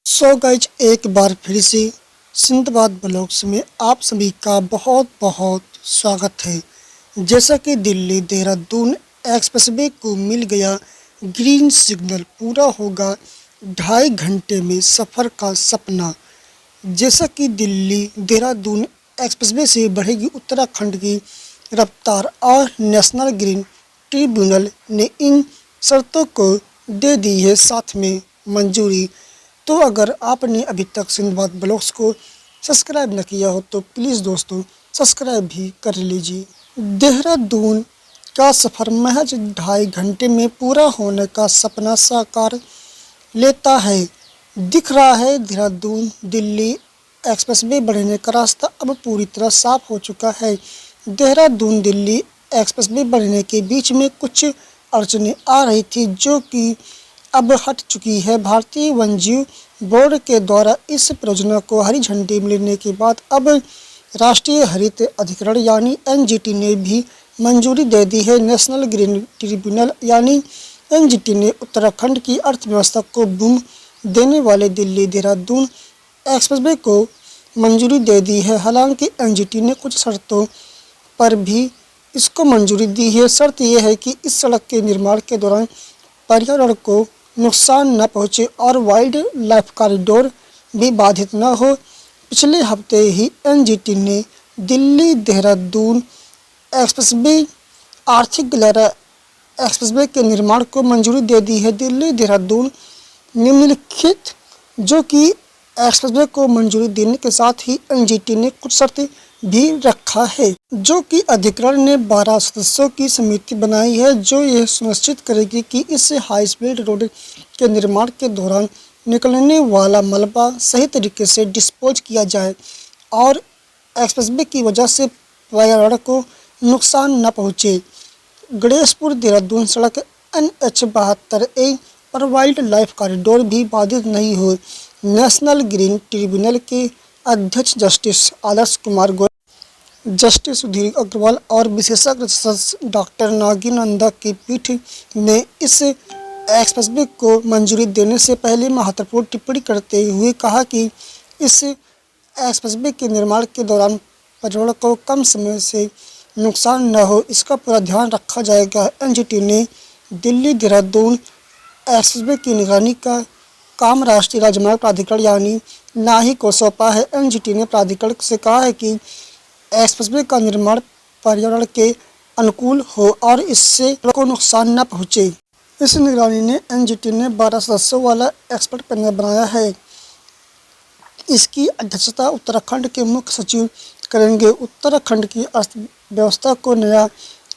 So guys एक बार फिर से सिंदबाद ब्लॉग्स में आप सभी का बहुत बहुत स्वागत है। जैसा कि दिल्ली देहरादून एक्सप्रेसवे को मिल गया ग्रीन सिग्नल, पूरा होगा 2.5 घंटे में सफ़र का सपना। जैसा कि दिल्ली देहरादून एक्सप्रेसवे से बढ़ेगी उत्तराखंड की रफ्तार और नेशनल ग्रीन ट्रिब्यूनल ने इन शर्तों को दे दी है साथ में मंजूरी। तो अगर आपने अभी तक सिंदबाद ब्लॉग्स को सब्सक्राइब न किया हो तो प्लीज़ दोस्तों सब्सक्राइब भी कर लीजिए। देहरादून का सफ़र महज 2.5 घंटे में पूरा होने का सपना साकार लेता है। दिख रहा है देहरादून दिल्ली एक्सप्रेसवे बढ़ने का रास्ता अब पूरी तरह साफ हो चुका है। देहरादून दिल्ली एक्सप्रेसवे बढ़ने के बीच में कुछ अड़चनें आ रही थी जो कि अब हट चुकी है। भारतीय वन्यजीव बोर्ड के द्वारा इस परियोजना को हरी झंडी मिलने के बाद अब राष्ट्रीय हरित अधिकरण यानी एनजीटी ने भी मंजूरी दे दी है। नेशनल ग्रीन ट्रिब्यूनल यानी एनजीटी ने उत्तराखंड की अर्थव्यवस्था को बूम देने वाले दिल्ली देहरादून एक्सप्रेसवे को मंजूरी दे दी है। हालांकि एनजीटी ने कुछ शर्तों पर भी इसको मंजूरी दी है। शर्त यह है कि इस सड़क के निर्माण के दौरान पर्यावरण को नुकसान न पहुंचे और वाइल्ड लाइफ कॉरिडोर भी बाधित न हो। पिछले हफ्ते ही एनजीटी ने दिल्ली देहरादून एक्सप्रेसवे आर्थिक गलियारा एक्सप्रेसवे के निर्माण को मंजूरी दे दी है। दिल्ली देहरादून निम्नलिखित जो कि एक्सप्रेसवे को मंजूरी देने के साथ ही एनजीटी ने कुछ शर्तें भी रखा है, जो कि अधिकरण ने 12 सदस्यों की समिति बनाई है जो यह सुनिश्चित करेगी कि इस हाई स्पीड रोड के निर्माण के दौरान निकलने वाला मलबा सही तरीके से डिस्पोज किया जाए और एक्सप्रेसवे की वजह से पर्यावरण को नुकसान न पहुँचे। गणेशपुर देहरादून सड़क NH72A पर वाइल्ड लाइफ कॉरिडोर भी बाधित नहीं हो। नेशनल ग्रीन ट्रिब्यूनल के अध्यक्ष जस्टिस आदर्श कुमार गोयल, जस्टिस सुधीर अग्रवाल और विशेषज्ञ जज डॉक्टर नागी नंदा की पीठ ने इस एक्सप्रेसवे को मंजूरी देने से पहले महत्वपूर्ण टिप्पणी करते हुए कहा कि इस एक्सप्रेसवे के निर्माण के दौरान पर्यावरण को कम समय से नुकसान न हो, इसका पूरा ध्यान रखा जाएगा। एनजीटी ने दिल्ली देहरादून एक्सप्रेसवे की निगरानी का काम राष्ट्रीय राजमार्ग प्राधिकरण यानी नाही को सौंपा है। एनजीटी ने प्राधिकरण से कहा है कि एक्सप्रेसवे का निर्माण पर्यावरण के अनुकूल हो और इससे को नुकसान न पहुंचे। इस निगरानी ने एनजीटी ने 12 सदस्यों वाला एक्सपर्ट पैनल बनाया है। इसकी अध्यक्षता उत्तराखंड के मुख्य सचिव करेंगे। उत्तराखंड की अर्थव्यवस्था को नया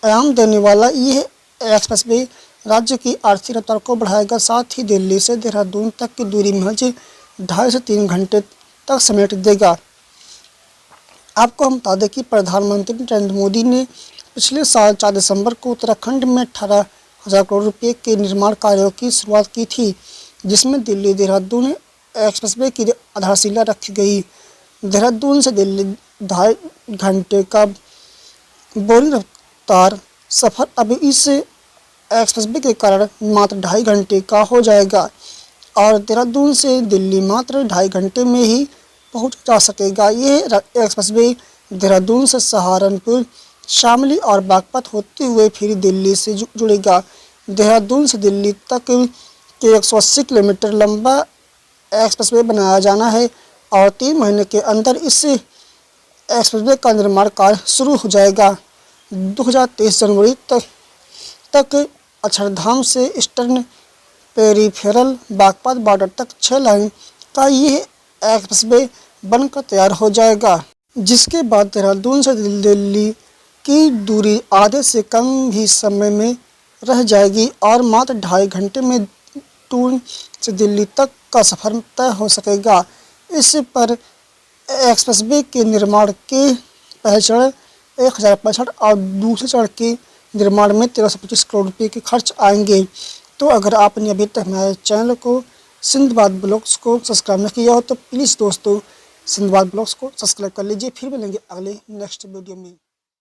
आयाम देने वाला यह एक्सप्रेसवे राज्य की आर्थिक रफ्तार को बढ़ाएगा, साथ ही दिल्ली से देहरादून तक की दूरी महज 2.5 से 3 घंटे तक समेट देगा। आपको हम बता दें कि प्रधानमंत्री नरेंद्र मोदी ने पिछले साल 4 दिसंबर को उत्तराखंड में 18,000 करोड़ रुपये के निर्माण कार्यों की शुरुआत की थी, जिसमें दिल्ली देहरादून एक्सप्रेसवे की आधारशिला रखी गई। देहरादून से दिल्ली 2.5 घंटे का बोरी रफ्तार सफ़र अब इस एक्सप्रेसवे के कारण मात्र 2.5 घंटे का हो जाएगा और देहरादून से दिल्ली मात्र 2.5 घंटे में ही पहुंच जा सकेगा। यह एक्सप्रेसवे देहरादून से सहारनपुर, शामली और बागपत होते हुए फिर दिल्ली से जुड़ेगा। देहरादून से दिल्ली तक के 180 किलोमीटर लंबा एक्सप्रेसवे बनाया जाना है और 3 महीने के अंदर इस एक्सप्रेसवे का निर्माण कार्य शुरू हो जाएगा। 2023 जनवरी तक अक्षरधाम से ईस्टर्न पेरीफेरल बागपत बॉर्डर तक 6 लाइन का यह एक्सप्रेसवे बनकर तैयार हो जाएगा, जिसके बाद देहरादून से दिल्ली की दूरी आधे से कम ही समय में रह जाएगी और मात्र 2.5 घंटे में टून से दिल्ली तक का सफ़र तय हो सकेगा। इस पर एक्सप्रेसवे के निर्माण के पहले चरण 1065 और दूसरे चरण के निर्माण में 1325 करोड़ रुपये के खर्च आएंगे। तो अगर आपने अभी तक हमारे चैनल को सिंदबाद ब्लॉग्स को सब्सक्राइब न किया हो तो प्लीज़ दोस्तों सिंदबाद ब्लॉग्स को सब्सक्राइब कर लीजिए। फिर मिलेंगे अगले नेक्स्ट वीडियो में।